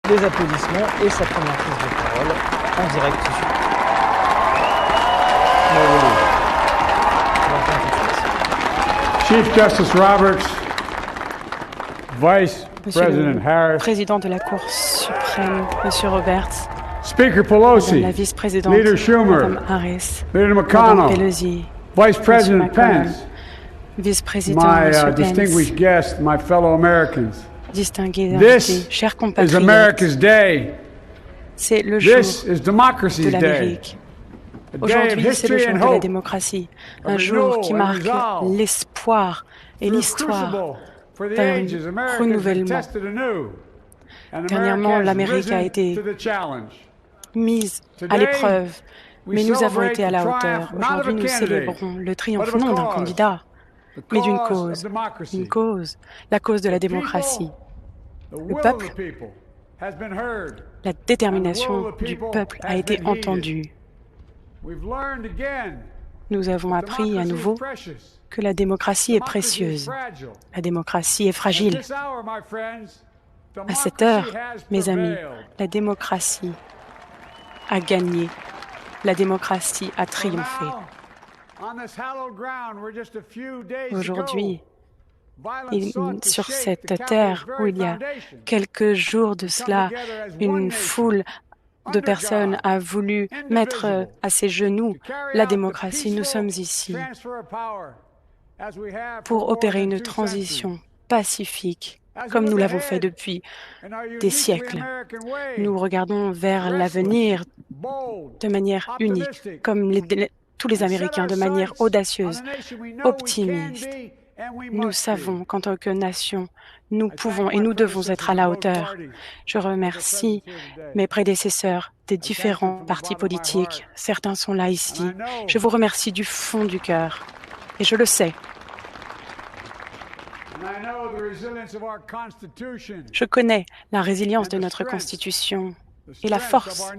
Les applaudissements et sa première prise de parole en direct sur Chief Justice Roberts, Vice Monsieur President le Harris, Président de la Cour suprême, Monsieur Roberts, Speaker Madame Pelosi, la Vice-présidente, Leader Schumer, Madame Harris, Leader Madame McConnell, Pelosi, Vice President McConnell, Pence, Vice-président my Monsieur distinguished Pence, guests, my fellow Americans. distingués invités, This chers is compatriotes, America's day. c'est le jour This is de democracy's day. l'Amérique. A day of Aujourd'hui, c'est le history jour and de la hope. démocratie, of un jour qui renewal and marque resolve. l'espoir et Through a l'histoire crucible for the d'un ages, America has been renouvellement. tested anew. And Dernièrement, America has l'Amérique a risen été to the challenge. mise à Today, l'épreuve, we mais nous avons celebrate été à the la triumph hauteur. not of a Aujourd'hui, nous candidate, célébrons le triomphe but of a non d'un cause. candidat, The mais d'une cause of cause. democracy. Une cause, la cause de la The people, démocratie. the Le will of peuple, the people has been heard. la And the will détermination of the du people peuple a has été been heeded. entendue. We've learned again Nous avons that appris à democracy is nouveau precious. que la démocratie est Democracy is précieuse. fragile. La démocratie est At fragile. this hour, my friends, À cette heure, democracy has mes amis, prevailed. la démocratie a gagné. La démocratie a triomphé. Aujourd'hui, sur cette terre où il y a quelques jours de cela, une foule de personnes a voulu mettre à ses genoux la démocratie. Nous sommes ici pour opérer une transition pacifique, comme nous l'avons fait depuis des siècles. Nous regardons vers l'avenir de manière unique, comme tous les Américains, de manière audacieuse, optimiste. Nous savons qu'en tant que nation, nous pouvons et nous devons être à la hauteur. Je remercie mes prédécesseurs des différents partis politiques. Certains sont là ici. Je vous remercie du fond du cœur. Et je le sais. Je connais la résilience de notre Constitution et la force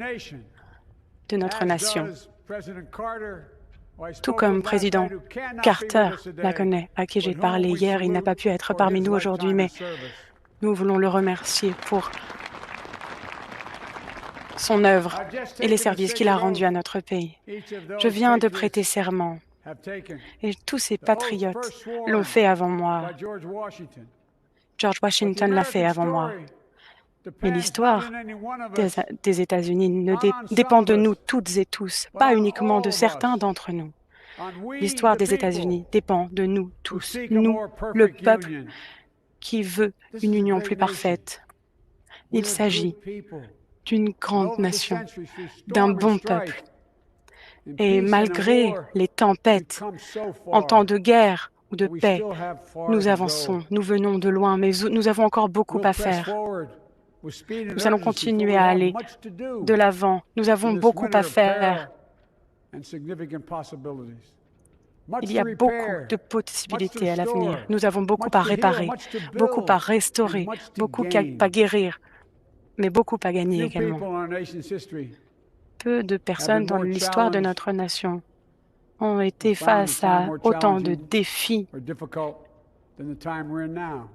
de notre nation, tout comme président Carter la connaît, à qui j'ai parlé hier. Il n'a pas pu être parmi nous aujourd'hui, mais nous voulons le remercier pour son œuvre et les services qu'il a rendus à notre pays. Je viens de prêter serment et tous ces patriotes l'ont fait avant moi. George Washington l'a fait avant moi. Mais l'histoire des États-Unis ne dépend de nous toutes et tous, pas uniquement de certains d'entre nous. L'histoire des États-Unis dépend de nous tous, nous, le peuple qui veut une union plus parfaite. Il s'agit d'une grande nation, d'un bon peuple. Et malgré les tempêtes, en temps de guerre ou de paix, nous avançons, nous venons de loin, mais nous avons encore beaucoup à faire. Nous allons continuer à aller de l'avant. Nous avons beaucoup à faire. Il y a beaucoup de possibilités à l'avenir. Nous avons beaucoup à réparer, beaucoup à restaurer, beaucoup à guérir, mais beaucoup à gagner également. Peu de personnes dans l'histoire de notre nation ont été face à autant de défis,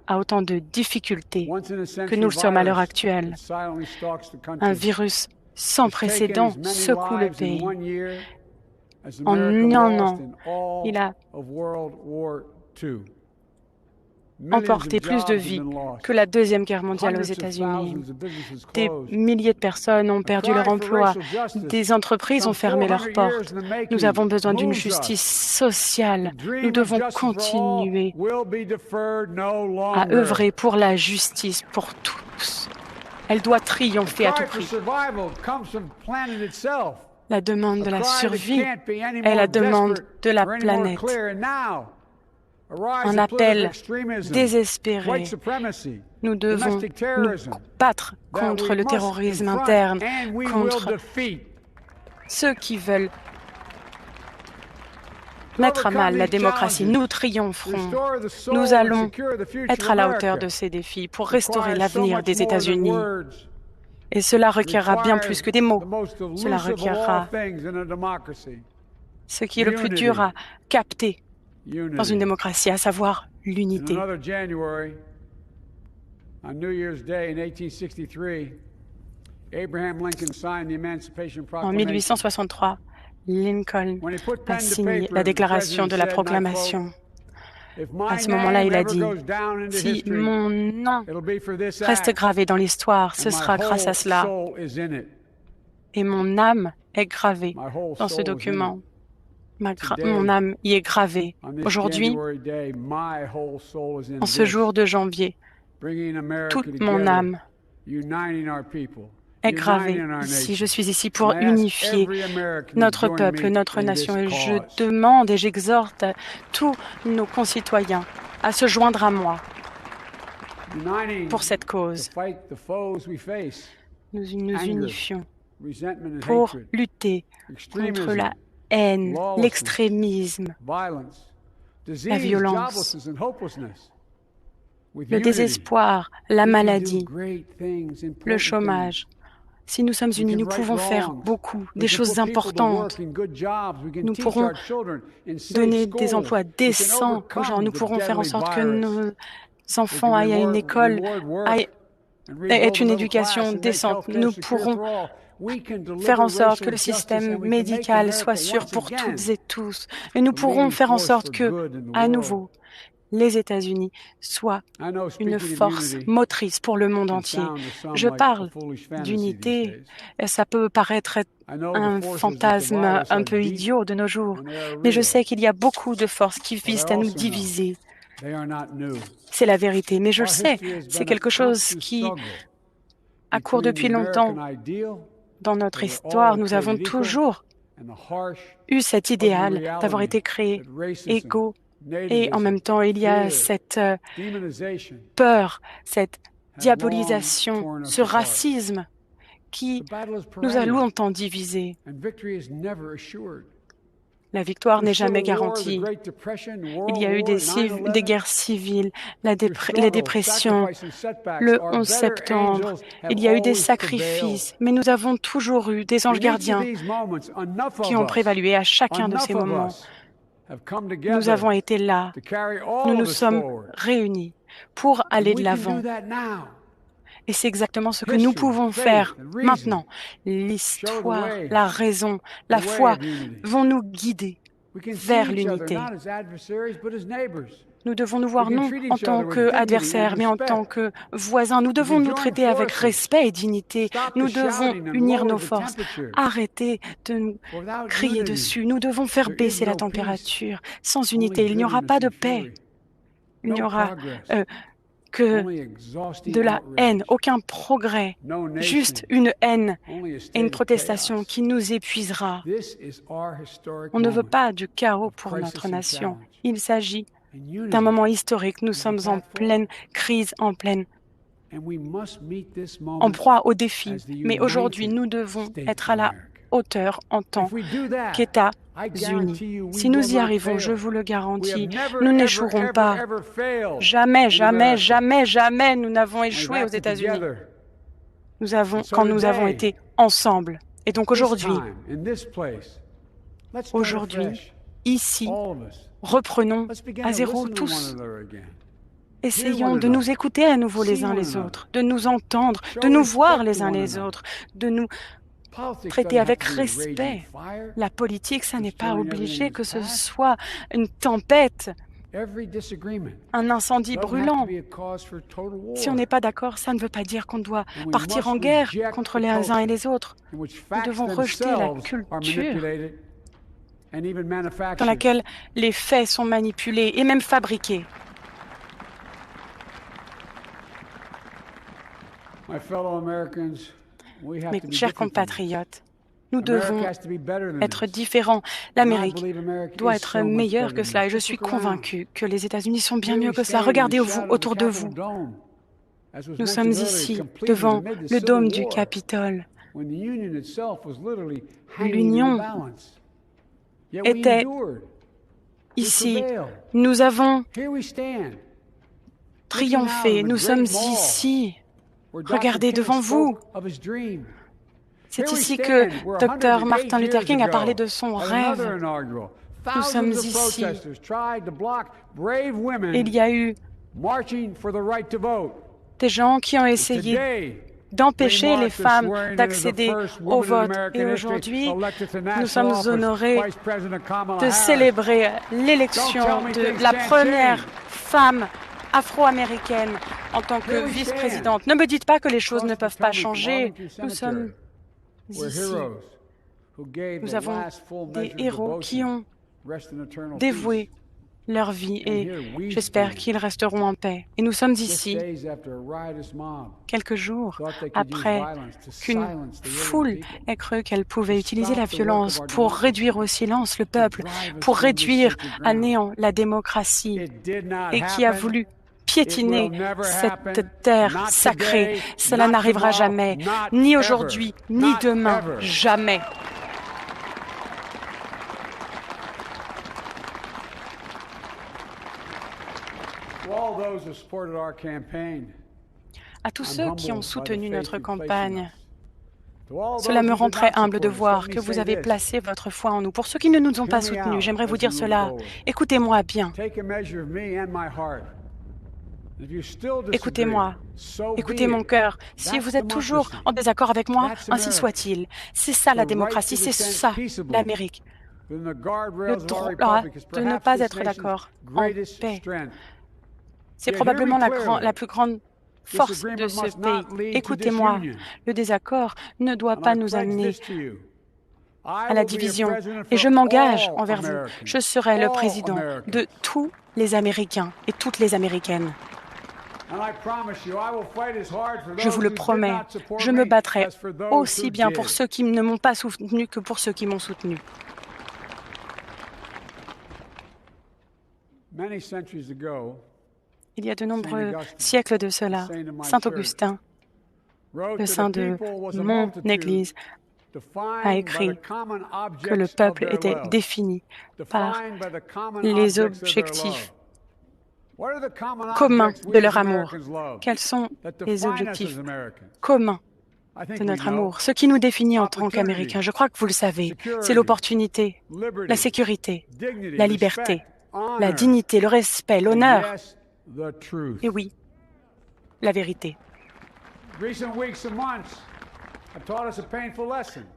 à autant de difficultés que nous le sommes à l'heure actuelle. Un virus sans précédent secoue le pays. En un an, il a emporté plus de vies que la Deuxième Guerre mondiale aux États-Unis. Des milliers de personnes ont perdu leur emploi. Des entreprises ont fermé leurs portes. Nous avons besoin d'une justice sociale. Nous devons continuer à œuvrer pour la justice pour tous. Elle doit triompher à tout prix. La demande de la survie est la demande de la planète. Un appel désespéré. Nous devons nous battre contre le terrorisme interne, contre ceux qui veulent mettre à mal la démocratie. Nous triompherons. Nous allons être à la hauteur de ces défis pour restaurer l'avenir des États-Unis. Et cela requerra bien plus que des mots. Cela requerra ce qui est le plus dur à capter dans une démocratie, à savoir l'unité. En 1863, Lincoln a signé la Déclaration de la Proclamation. À ce moment-là, il a dit, « Si mon nom reste gravé dans l'histoire, ce sera grâce à cela. Et mon âme est gravée dans ce document. Mon âme y est gravée. Aujourd'hui, en ce jour de janvier, toute mon âme est gravée ici. Je suis ici pour unifier notre peuple, notre nation. Et je demande et j'exhorte tous nos concitoyens à se joindre à moi pour cette cause. Nous nous unifions pour lutter contre la haine, l'extrémisme, la violence, le désespoir, la maladie, le chômage. Si nous sommes unis, nous pouvons faire beaucoup, des choses importantes. Nous pourront donner des emplois décents aux gens. Nous pourrons faire en sorte que nos enfants aillent à une école, aient une éducation décente. Nous pourrons faire en sorte que le système médical soit sûr pour toutes et tous. Et nous pourrons faire en sorte que, à nouveau, les États-Unis soient une force motrice pour le monde entier. Je parle d'unité, et ça peut paraître un fantasme un peu idiot de nos jours, mais je sais qu'il y a beaucoup de forces qui visent à nous diviser. C'est la vérité, mais je le sais, c'est quelque chose qui a cours depuis longtemps. Dans notre histoire, nous avons toujours eu cet idéal d'avoir été créés égaux. Et en même temps, il y a cette peur, cette diabolisation, ce racisme qui nous a longtemps divisés. La victoire n'est jamais garantie. Il y a eu des guerres civiles, les dépressions, le 11 septembre. Il y a eu des sacrifices, mais nous avons toujours eu des anges gardiens qui ont prévalu. Et à chacun de ces moments, nous avons été là. Nous nous sommes réunis pour aller de l'avant. Et c'est exactement ce que nous pouvons faire maintenant. L'histoire, la raison, la foi vont nous guider vers l'unité. Nous devons nous voir non en tant qu'adversaires, mais en tant que voisins. Nous devons nous traiter avec respect et dignité. Nous devons unir nos forces. Arrêter de nous crier dessus. Nous devons faire baisser la température. Sans unité, il n'y aura pas de paix. Il n'y aura que de la haine, aucun progrès, juste une haine et une protestation qui nous épuisera. On ne veut pas du chaos pour notre nation. Il s'agit d'un moment historique. Nous sommes en pleine crise, en proie au défi. Mais aujourd'hui, nous devons être à la hauteur en tant qu'États-Unis. Si nous y arrivons, je vous le garantis, nous n'échouerons pas. Jamais, jamais, jamais, jamais nous n'avons échoué aux États-Unis. Quand nous avons été ensemble. Et donc aujourd'hui, ici, reprenons à zéro tous. Essayons de nous écouter à nouveau les uns les autres, de nous entendre, de nous voir les uns les autres, de nous traiter avec respect. La politique, ça n'est pas obligé que ce soit une tempête, un incendie brûlant. Si on n'est pas d'accord, ça ne veut pas dire qu'on doit partir en guerre contre les uns et les autres. Nous devons rejeter la culture dans laquelle les faits sont manipulés et même fabriqués. Mes chers compatriotes, nous devons être différents. L'Amérique doit être meilleure que cela et je suis convaincu que les États-Unis sont bien mieux que cela. Regardez-vous autour de vous. Nous sommes ici, devant le dôme du Capitole. L'Union était ici. Nous avons triomphé. Nous sommes ici. Regardez devant vous. C'est ici que Dr. Martin Luther King a parlé de son rêve. Nous sommes ici. Il y a eu des gens qui ont essayé d'empêcher les femmes d'accéder au vote. Et aujourd'hui, nous sommes honorés de célébrer l'élection de la première femme afro-américaine en tant que vice-présidente. Ne me dites pas que les choses ne peuvent pas changer. Nous sommes ici. Nous avons des héros qui ont dévoué leur vie et j'espère qu'ils resteront en paix. Et nous sommes ici quelques jours après qu'une foule ait cru qu'elle pouvait utiliser la violence pour réduire au silence le peuple, pour réduire à néant la démocratie et qui a voulu piétiner cette terre sacrée. Cela n'arrivera jamais, ni aujourd'hui, ni demain, jamais. À tous ceux qui ont soutenu notre campagne, cela me rend très humble de voir que vous avez placé votre foi en nous. Pour ceux qui ne nous ont pas soutenus, j'aimerais vous dire cela. Écoutez-moi bien. Écoutez-moi. Écoutez mon cœur. Si vous êtes toujours en désaccord avec moi, ainsi soit-il. C'est ça la démocratie, c'est ça l'Amérique. Le droit de ne pas être d'accord en paix. C'est probablement la plus grande force de ce pays. Écoutez-moi, le désaccord ne doit pas nous amener à la division. Et je m'engage envers vous. Je serai le président de tous les Américains et toutes les Américaines. Je vous le promets, je me battrai aussi bien pour ceux qui ne m'ont pas soutenu que pour ceux qui m'ont soutenu. Il y a de nombreux siècles de cela, Saint Augustin, le saint de mon Église, a écrit que le peuple était défini par les objectifs communs de leur amour. Quels sont les objectifs communs de notre amour? Ce qui nous définit en tant qu'Américains, je crois que vous le savez, c'est l'opportunité, la sécurité, la liberté, la dignité, le respect, l'honneur. Et oui, la vérité.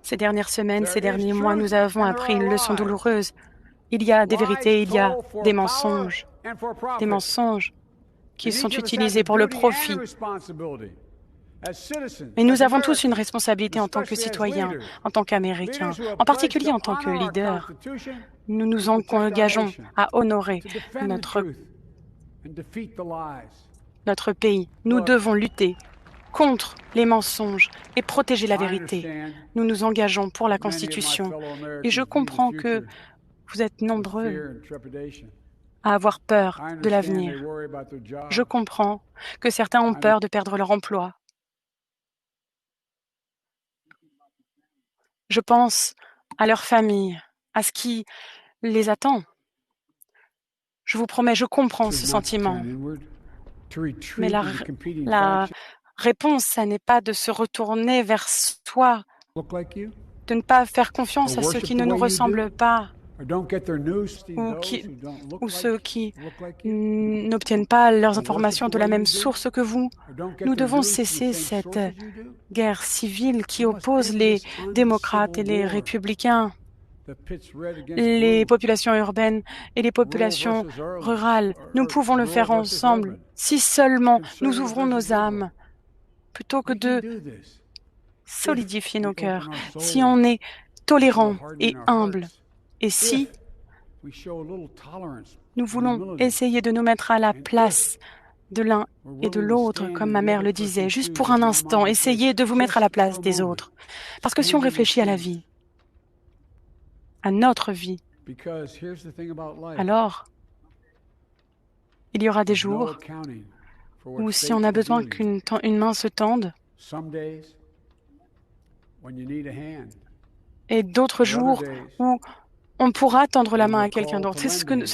Ces dernières semaines, ces derniers mois, nous avons appris une leçon douloureuse. Il y a des vérités, il y a des mensonges qui sont utilisés pour le profit. Mais nous avons tous une responsabilité en tant que citoyens, en tant qu'Américains, en particulier en tant que leaders. Nous nous engageons à honorer notre pays. Nous devons lutter contre les mensonges et protéger la vérité. Nous nous engageons pour la Constitution. Et je comprends que vous êtes nombreux à avoir peur de l'avenir. Je comprends que certains ont peur de perdre leur emploi. Je pense à leur famille, à ce qui les attend. Je vous promets, je comprends ce sentiment. Mais la réponse, ça n'est pas de se retourner vers soi, de ne pas faire confiance à ceux qui ne nous ressemblent pas, ou ceux qui n'obtiennent pas leurs informations de la même source que vous. Nous devons cesser cette guerre civile qui oppose les démocrates et les républicains, les populations urbaines et les populations rurales. Nous pouvons le faire ensemble si seulement nous ouvrons nos âmes plutôt que de solidifier nos cœurs, si on est tolérant et humble. Et si nous voulons essayer de nous mettre à la place de l'un et de l'autre, comme ma mère le disait, juste pour un instant, essayez de vous mettre à la place des autres. Parce que si on réfléchit à la vie, à notre vie, alors il y aura des jours où si on a besoin qu'une main se tende, et d'autres jours où on pourra tendre la main à quelqu'un d'autre. C'est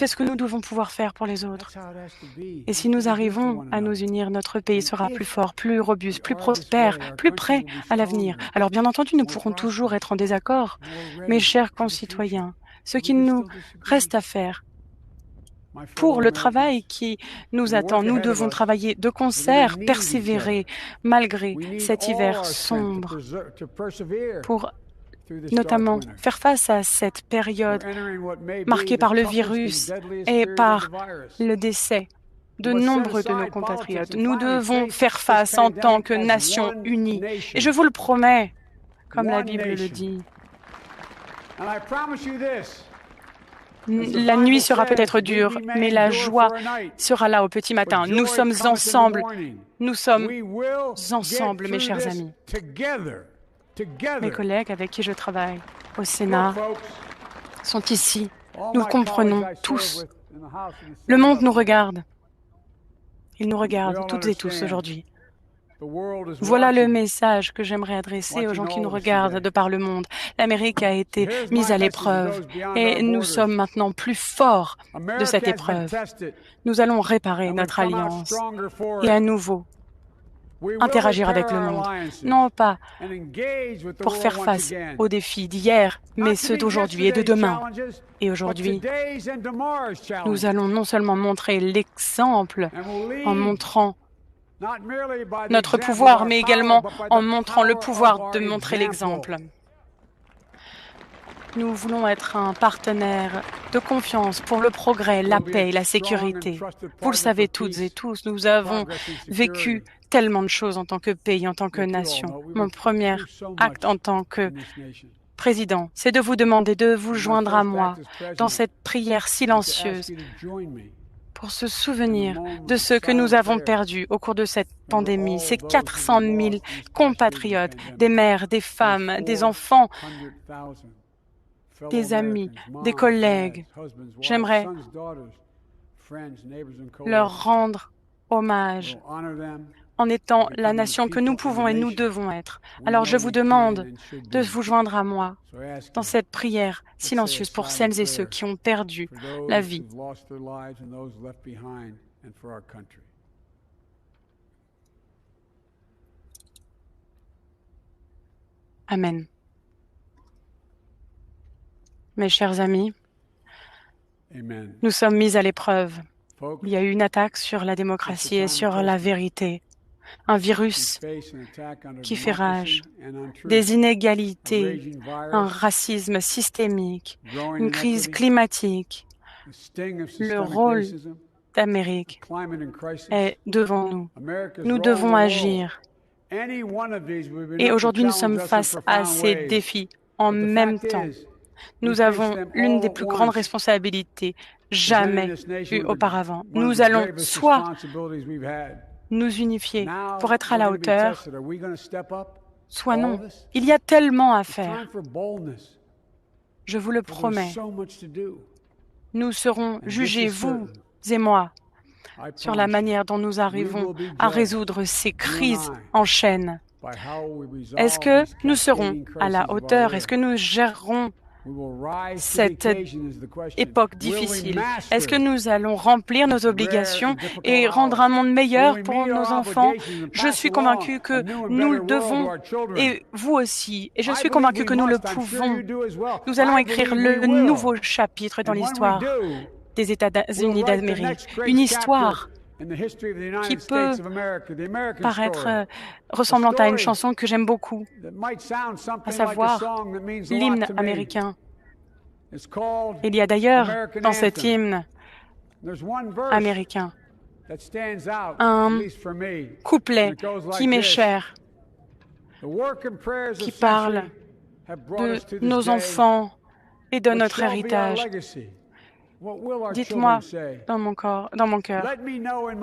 ce que nous devons pouvoir faire pour les autres. Et si nous arrivons à nous unir, notre pays sera plus fort, plus robuste, plus prospère, plus prêt à l'avenir. Alors bien entendu, nous pourrons toujours être en désaccord. Mes chers concitoyens, ce qu'il nous reste à faire, pour le travail qui nous attend. Nous devons travailler de concert, persévérer malgré cet hiver sombre pour notamment faire face à cette période marquée par le virus et par le décès de nombreux de nos compatriotes. Nous devons faire face en tant que nation unie. Et je vous le promets, comme la Bible le dit. La nuit sera peut-être dure, mais la joie sera là au petit matin. Nous sommes ensemble. Nous sommes ensemble, mes chers amis. Mes collègues avec qui je travaille au Sénat sont ici. Nous comprenons tous. Le monde nous regarde. Il nous regarde toutes et tous aujourd'hui. Voilà le message que j'aimerais adresser aux gens qui nous regardent de par le monde. L'Amérique a été mise à l'épreuve et nous sommes maintenant plus forts de cette épreuve. Nous allons réparer notre alliance et à nouveau interagir avec le monde, non pas pour faire face aux défis d'hier, mais ceux d'aujourd'hui et de demain. Et aujourd'hui, nous allons non seulement montrer l'exemple en montrant notre pouvoir, mais également en montrant le pouvoir de montrer l'exemple. Nous voulons être un partenaire de confiance pour le progrès, la paix et la sécurité. Vous le savez toutes et tous, nous avons vécu tellement de choses en tant que pays, en tant que nation. Mon premier acte en tant que président, c'est de vous demander de vous joindre à moi dans cette prière silencieuse pour se souvenir de ce que nous avons perdu au cours de cette pandémie, ces 400 000 compatriotes, des mères, des femmes, des enfants, des amis, des collègues. J'aimerais leur rendre hommage en étant la nation que nous pouvons et nous devons être. Alors je vous demande de vous joindre à moi dans cette prière silencieuse pour celles et ceux qui ont perdu la vie. Amen. Mes chers amis, nous sommes mis à l'épreuve. Il y a eu une attaque sur la démocratie et sur la vérité. Un virus qui fait rage, des inégalités, un racisme systémique, une crise climatique. Le rôle d'Amérique est devant nous. Nous devons agir. Et aujourd'hui, nous sommes face à ces défis en même temps. Nous avons l'une des plus grandes responsabilités jamais eues auparavant. Nous allons soit nous unifier pour être à la hauteur, soit non. Il y a tellement à faire. Je vous le promets. Nous serons jugés, vous et moi, sur la manière dont nous arrivons à résoudre ces crises en chaîne. Est-ce que nous serons à la hauteur? Est-ce que nous gérerons cette époque difficile? Est-ce que nous allons remplir nos obligations et rendre un monde meilleur pour nos enfants? Je suis convaincu que nous le devons, et vous aussi, et je suis convaincu que nous le pouvons. Nous allons écrire le nouveau chapitre dans l'histoire des États-Unis d'Amérique, une histoire qui peut paraître ressemblante à une chanson que j'aime beaucoup, à savoir l'hymne américain. Il y a d'ailleurs dans cet hymne américain un couplet qui m'est cher, qui parle de nos enfants et de notre héritage. Dites-moi dans mon cœur,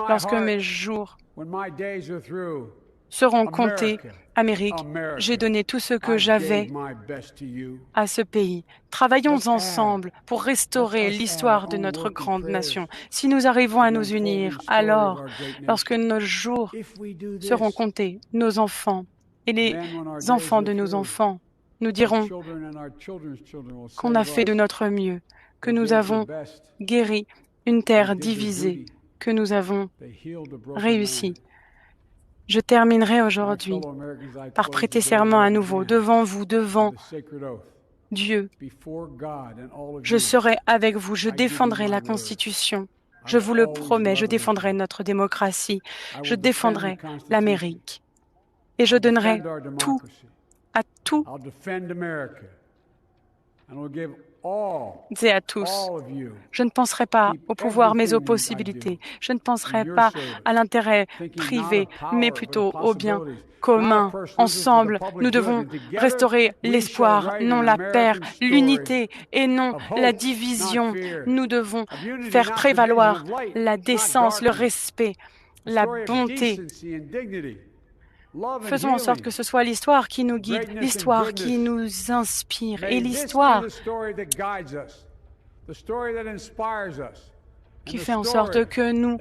lorsque mes jours seront comptés, Amérique, j'ai donné tout ce que j'avais à ce pays. Travaillons ensemble pour restaurer l'histoire de notre grande nation. Si nous arrivons à nous unir, alors, lorsque nos jours seront comptés, nos enfants et les enfants de nos enfants nous diront qu'on a fait de notre mieux, que nous avons guéri une terre divisée, que nous avons réussi. Je terminerai aujourd'hui par prêter serment à nouveau devant vous, devant Dieu. Je serai avec vous, je défendrai la Constitution Je vous le promets, je défendrai notre démocratie, je défendrai l'Amérique et je donnerai tout à tous et à tous. Je ne penserai pas au pouvoir, mais aux possibilités. Je ne penserai pas à l'intérêt privé, mais plutôt au bien commun. Ensemble, nous devons restaurer l'espoir, non la peur, l'unité et non la division. Nous devons faire prévaloir la décence, le respect, la bonté. Faisons en sorte que ce soit l'histoire qui nous guide, l'histoire qui nous inspire et l'histoire qui fait en sorte que nous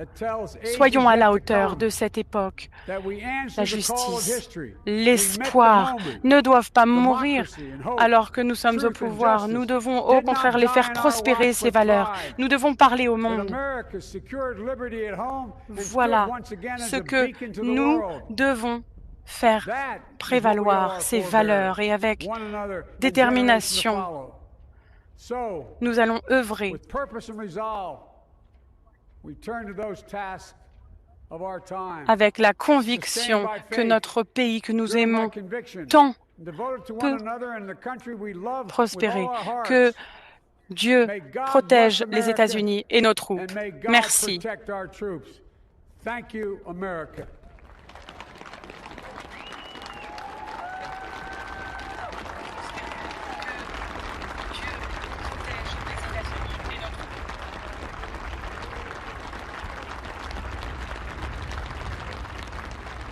soyons à la hauteur de cette époque. La justice, l'espoir ne doivent pas mourir alors que nous sommes au pouvoir. Nous devons au contraire les faire prospérer, ces valeurs. Nous devons parler au monde. Voilà ce que nous devons faire prévaloir, ces valeurs, et avec détermination, nous allons œuvrer avec la conviction que notre pays que nous aimons tant peut prospérer, que Dieu protège les États-Unis et nos troupes. Merci.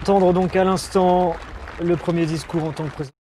Entendre donc à l'instant le premier discours en tant que président.